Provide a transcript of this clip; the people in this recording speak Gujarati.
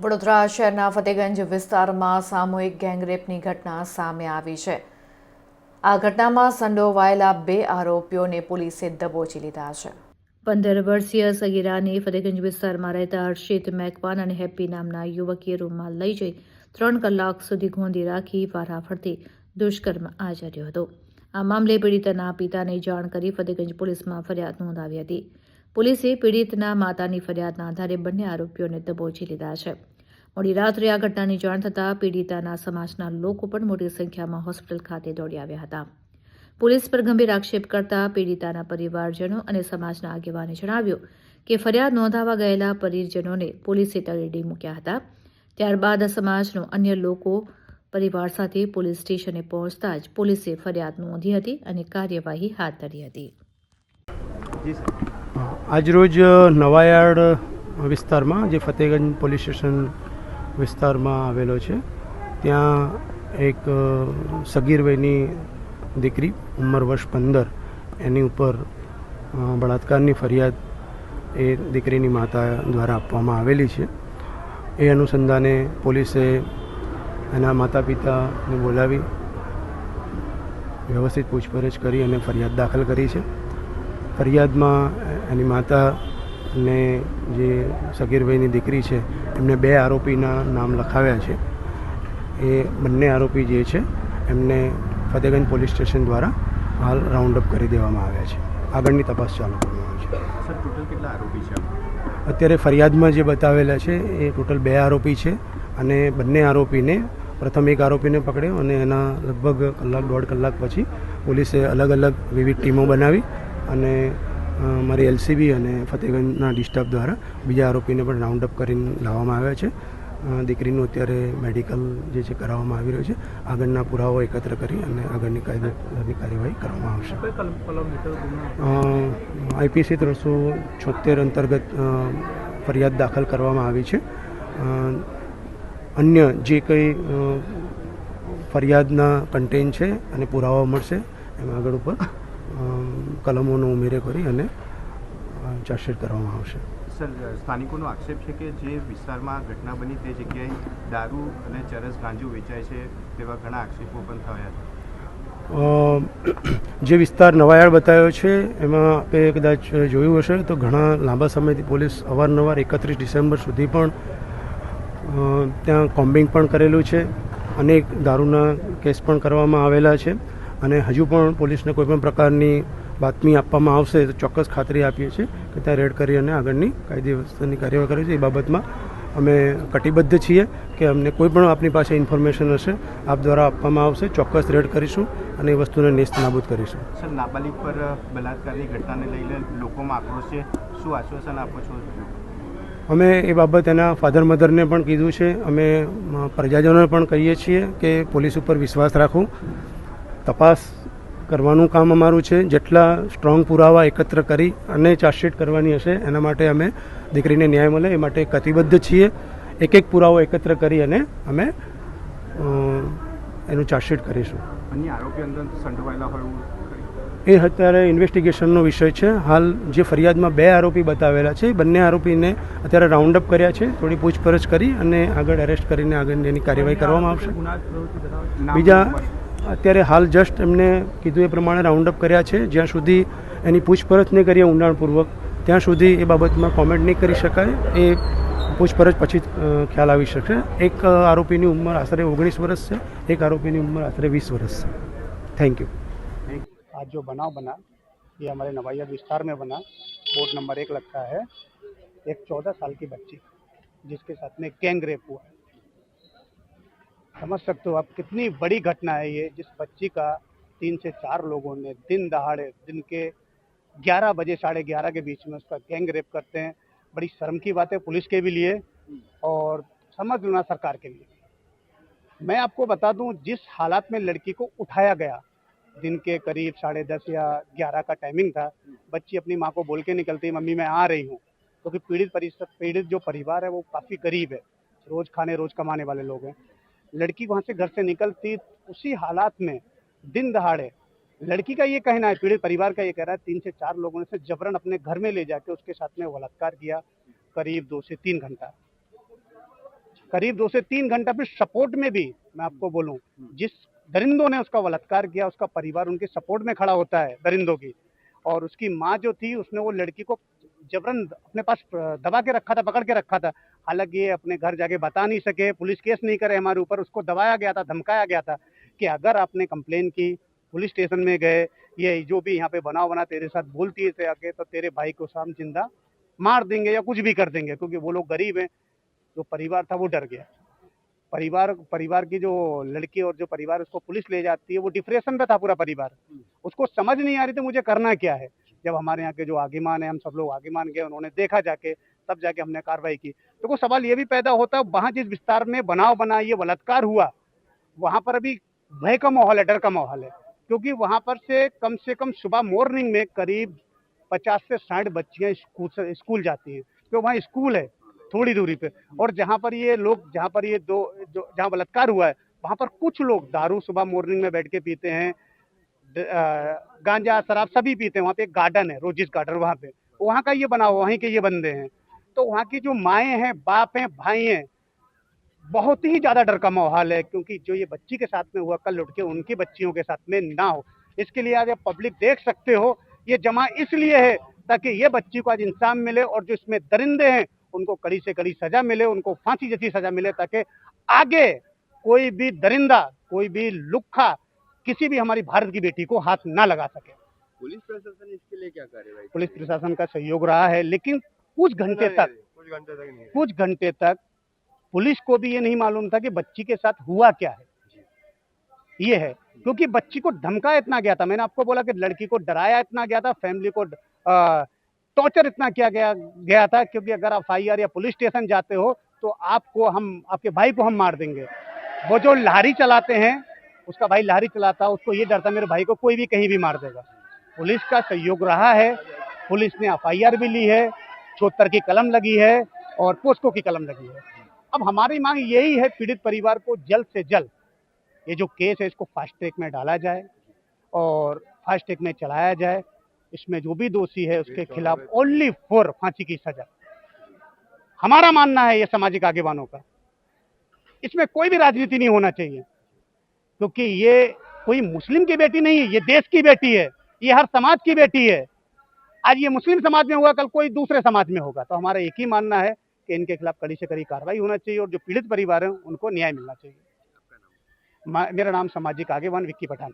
વડોદરા શહેરના ફતેગંજ વિસ્તારમાં સામૂહિક ગેંગરેપની ઘટના સામે આવી છે। આ ઘટનામાં સંડોવાયેલા 2 આરોપીઓને પોલીસે દબોચી લીધા છે। 15 વર્ષીય સગીરાની ફતેગંજ વિસ્તારમાં રહેતા હર્ષિત મેકવાન અને હેપ્પી નામના યુવકીએ રૂમમાં લઈ જઈ 3 કલાક સુધી ગોંધી રાખી વારાફરતી દુષ્કર્મ આચર્યો હતો। આ મામલે પીડિતાના પિતાને જાણ કરી ફતેગંજ પોલીસમાં ફરિયાદ નોંધાવી હતી। પોલીસે પીડિતના માતાની ફરિયાદના આધારે બંને આરોપીઓને દબોચી લીધા છે। મોડી રાત્રે આ ઘટનાની જાણ થતાં પીડિતાના સમાજના લોકો પણ મોટી સંખ્યામાં હોસ્પિટલ ખાતે દોડી આવ્યા હતા। પોલીસ પર ગંભીર આક્ષેપ કરતા પીડિતાના પરિવારજનો અને સમાજના આગેવાને જણાવ્યું કે ફરિયાદ નોંધાવવા ગયેલા પરિજનોને પોલીસે તરડી મૂક્યા હતા। ત્યારબાદ સમાજનો અન્ય લોકો પરિવાર સાથે પોલીસ સ્ટેશને પહોંચતા જ પોલીસે ફરિયાદ નોંધી હતી અને કાર્યવાહી હાથ ધરી હતી। આજરોજ નવાયાર્ડ વિસ્તારમાં જે ફતેગંજ પોલીસ સ્ટેશન વિસ્તારમાં આવેલો છે ત્યાં એક સગીર વયની દીકરી ઉંમર વર્ષ 15 એની ઉપર બળાત્કારની ફરિયાદ એ દીકરીની માતા દ્વારા આપવામાં આવેલી છે। એ અનુસંધાને પોલીસે એના માતા પિતાને બોલાવી વ્યવસ્થિત પૂછપરછ કરી અને ફરિયાદ દાખલ કરી છે। ફરિયાદમાં એની માતાને જે સગીર વયની દીકરી છે એમને 2 આરોપીના નામ લખાવ્યા છે। એ બંને આરોપી જે છે એમને ફતેગંજ પોલીસ સ્ટેશન દ્વારા હાલ રાઉન્ડ અપ કરી દેવામાં આવ્યા છે। આગળની તપાસ ચાલુ કરવામાં આવી છે। સર, ટોટલ કેટલા આરોપી છે? અત્યારે ફરિયાદમાં જે બતાવેલા છે એ ટોટલ 2 આરોપી છે અને બંને આરોપીને પ્રથમ એક આરોપીને પકડ્યો અને એના લગભગ કલાક 1.5 કલાક પછી પોલીસે અલગ અલગ વિવિધ ટીમો બનાવી અને મારી એલસીબી અને ફતેગંજના ડિસ્ટાફ દ્વારા બીજા આરોપીને પણ રાઉન્ડ અપ કરીને લાવવામાં આવ્યા છે। દીકરીનું અત્યારે મેડિકલ જે છે કરાવવામાં આવી રહ્યું છે। આગળના પુરાવો એકત્ર કરી અને આગળની કાયદેસરની કાર્યવાહી કરવામાં આવશે। આઈપીસી 376 અંતર્ગત ફરિયાદ દાખલ કરવામાં આવી છે। અન્ય જે કંઈ ફરિયાદના કન્ટેન્ટ છે અને પુરાવા મળશે એમાં આગળ ઉપર કલમોનો ઉમેરો કરી અને ચાર્જશીટ કરવામાં આવશે। સર, સ્થાનિકોનો આક્ષેપ છે કે જે વિસ્તારમાં ઘટના બની તે જગ્યાએ દારૂ અને ચરસ ગાંજો વેચાય છે તેવા ઘણા આક્ષેપો પણ થયા છે। જે વિસ્તાર નવાયાર્ડ બતાવ્યો છે એમાં આપણે કદાચ જોયું હશે તો ઘણા લાંબા સમયથી પોલીસ અવારનવાર 31 ડિસેમ્બર સુધી પણ ત્યાં કોમ્બિંગ પણ કરેલું છે। અનેક દારૂના કેસ પણ કરવામાં આવેલા છે અને હજુ પણ પોલીસને કોઈપણ પ્રકારની બાતમી આપવામાં આવશે તો ચોક્કસ ખાતરી આપીએ છીએ કે ત્યાં રેડ કરી અને આગળની કાયદેસરની કાર્યવાહી કરી છે। એ બાબતમાં અમે કટિબદ્ધ છીએ કે અમને કોઈ પણ આપની પાસે ઇન્ફોર્મેશન હશે આપ દ્વારા આપવામાં આવશે, ચોક્કસ રેડ કરીશું અને એ વસ્તુને નેસ્ત નાબૂદ કરીશું। સર, નાબાલિગ પર બલાત્કારની ઘટનાને લઈને લોકોમાં આક્રોશ છે, શું આશ્વાસન આપો છો? અમે એ બાબત એના ફાધર મધરને પણ કીધું છે। અમે પ્રજાજનોને પણ કહીએ છીએ કે પોલીસ ઉપર વિશ્વાસ રાખો, તપાસ કરવાનું કામ અમારું છે। જેટલા સ્ટ્રોંગ પુરાવા એકત્ર કરી અને ચાર્જશીટ કરવાની હશે એના માટે અમે દીકરીને ન્યાય મળે એ માટે કટિબદ્ધ છીએ। એક એક પુરાવો એકત્ર કરી અને અમે એનું ચાર્જશીટ કરીશું। અન્ય આરોપી અંદર સંડોવાયેલા હોય એ અત્યારે ઇન્વેસ્ટિગેશનનો વિષય છે। હાલ જે ફરિયાદમાં 2 આરોપી બતાવેલા છે બંને આરોપીને અત્યારે રાઉન્ડ અપ કર્યા છે, થોડી પૂછપરછ કરી અને આગળ એરેસ્ટ કરીને આગળ એની કાર્યવાહી કરવામાં આવશે। બીજા અત્યારે હાલ જસ્ટ એમને કીધું એ પ્રમાણે રાઉન્ડ અપ કર્યા છે। જ્યાં સુધી એની પૂછપરછ નહીં કરીએ ઊંડાણપૂર્વક ત્યાં સુધી એ બાબતમાં કોમેન્ટ નહીં કરી શકાય। એ પૂછપરછ પછી ખ્યાલ આવી શકશે। એક આરોપીની ઉંમર આશરે 19 વર્ષ છે, એક આરોપીની ઉંમર આશરે 20 વર્ષ છે। Thank you. आज जो बनाव बना ये हमारे नवायार्ड विस्तार में बना। बोर्ड नंबर 1 लगता है। एक 14 साल की बच्ची जिसके साथ में गैंग रेप हुआ है। समझ सकते हो आप कितनी बड़ी घटना है ये। जिस बच्ची का 3 से 4 लोगों ने दिन दहाड़े दिन के 11 बजे 11:30 के बीच में उसका गैंग रेप करते हैं। बड़ी शर्म की बात है पुलिस के भी लिए और समझ लेना सरकार के लिए। मैं आपको बता दूं जिस हालात में लड़की को उठाया गया, दिन के करीब 10:30 या 11 का टाइमिंग था। बच्ची अपनी माँ को बोल के निकलती, मम्मी मैं आ रही हूँ, क्योंकि पीड़ित जो परिवार है वो काफ़ी गरीब है, रोज़ खाने रोज़ कमाने वाले लोग हैं। लड़की वहाँ से घर से निकलती उसी हालात में दिन दहाड़े, लड़की का ये कहना है, पीड़ित परिवार का ये कह रहा है 3 से 4 लोगों ने जबरन अपने घर में ले जाके उसके साथ में बलात्कार किया करीब 2 से 3 घंटा। करीब 2 से 3 घंटा फिर सपोर्ट में भी मैं आपको बोलूं, जिस दरिंदों ने उसका बलात्कार किया उसका परिवार उनके सपोर्ट में खड़ा होता है दरिंदों की। और उसकी माँ जो थी उसने वो लड़की को जबरन अपने पास दबा के रखा था, पकड़ के रखा था। हालांकि ये अपने घर जाके बता नहीं सके, पुलिस केस नहीं करे हमारे ऊपर, उसको दबाया गया था, धमकाया गया था कि अगर आपने कंप्लेन की, पुलिस स्टेशन में गए, ये जो भी यहाँ पे बनाव बना तेरे साथ बोलती थे आके, तो तेरे भाई को शाम जिंदा मार देंगे या कुछ भी कर देंगे, क्योंकि वो लोग गरीब हैं। जो परिवार था वो डर गया। परिवार की जो लड़की और जो परिवार उसको पुलिस ले जाती है, वो डिप्रेशन पे था पूरा परिवार। उसको समझ नहीं आ रही थी मुझे करना क्या है। जब हमारे यहाँ के जो आगेमान है, हम सब लोग आगेमान गए, उन्होंने देखा जाके, तब जाके हमने कार्रवाई की। तो वो सवाल ये भी पैदा होता है, वहाँ जिस विस्तार में बनाव बना, ये बलात्कार हुआ, वहाँ पर अभी भय का माहौल है, डर का माहौल है, क्योंकि वहाँ पर से कम सुबह मॉर्निंग में करीब 50 से 60 बच्चियां स्कूल जाती हैं, तो वहाँ स्कूल है थोड़ी दूरी पे। और जहाँ पर ये लोग, जहाँ पर ये जहाँ बलात्कार हुआ है, वहाँ पर कुछ लोग दारू सुबह मॉर्निंग में बैठ के पीते हैं, गांजा शराब सभी पीते हैं। वहाँ पे एक गार्डन है, रोजिस गार्डन, वहाँ का ये बना हुआ, वहीं के ये बंदे हैं। तो वहाँ की जो माएँ हैं, बाप हैं, भाई हैं, बहुत ही ज्यादा डर का माहौल है, क्योंकि जो ये बच्ची के साथ में हुआ, कल उठ के उनकी बच्चियों के साथ में ना हो। इसके लिए आज आप पब्लिक देख सकते हो, ये जमा इसलिए है ताकि ये बच्ची को आज इंसाफ मिले, और जो इसमें दरिंदे हैं उनको कड़ी से कड़ी सजा मिले, उनको फांसी जैसी सजा मिले, ताकि आगे कोई भी दरिंदा, कोई भी लुक्खा किसी भी हमारी भारत की बेटी को हाथ ना लगा सके। पुलिस प्रशासन इसके लिए क्या कार्रवाई? पुलिस प्रशासन का सहयोग रहा है, लेकिन कुछ घंटे तक पुलिस को भी ये नहीं मालूम था कि बच्ची के साथ हुआ क्या है। ये है, क्योंकि बच्ची को धमकाया इतना गया था, मैंने आपको बोला कि लड़की को डराया इतना गया था, फैमिली को टॉर्चर इतना किया गया था, क्योंकि अगर आप FIR या पुलिस स्टेशन जाते हो तो आपके भाई को हम मार देंगे। वो जो लारी चलाते हैं, उसका भाई लारी चलाता, उसको ये डर था मेरे भाई को कोई भी कहीं भी मार देगा। पुलिस का सहयोग रहा है, पुलिस ने FIR भी ली है, 74 की कलम लगी है और पोस्को की कलम लगी है। अब हमारी मांग यही है, पीड़ित परिवार को जल्द से जल्द ये जो केस है इसको फास्ट ट्रैक में डाला जाए और फास्ट ट्रैक में चलाया जाए। इसमें जो भी दोषी है उसके खिलाफ ओनली फॉर फांसी की सजा। हमारा मानना है ये सामाजिक आगेवानों का, इसमें कोई भी राजनीति नहीं होना चाहिए, क्योंकि ये कोई मुस्लिम की बेटी नहीं है, ये देश की बेटी है, ये हर समाज की बेटी है। आज ये मुस्लिम समाज में हुआ, कल कोई दूसरे समाज में होगा। तो हमारा एक ही मानना है कि इनके खिलाफ कड़ी से कड़ी कार्रवाई होना चाहिए और जो पीड़ित परिवार है उनको न्याय मिलना चाहिए। मेरा नाम सामाजिक आगेवान विक्की पठान।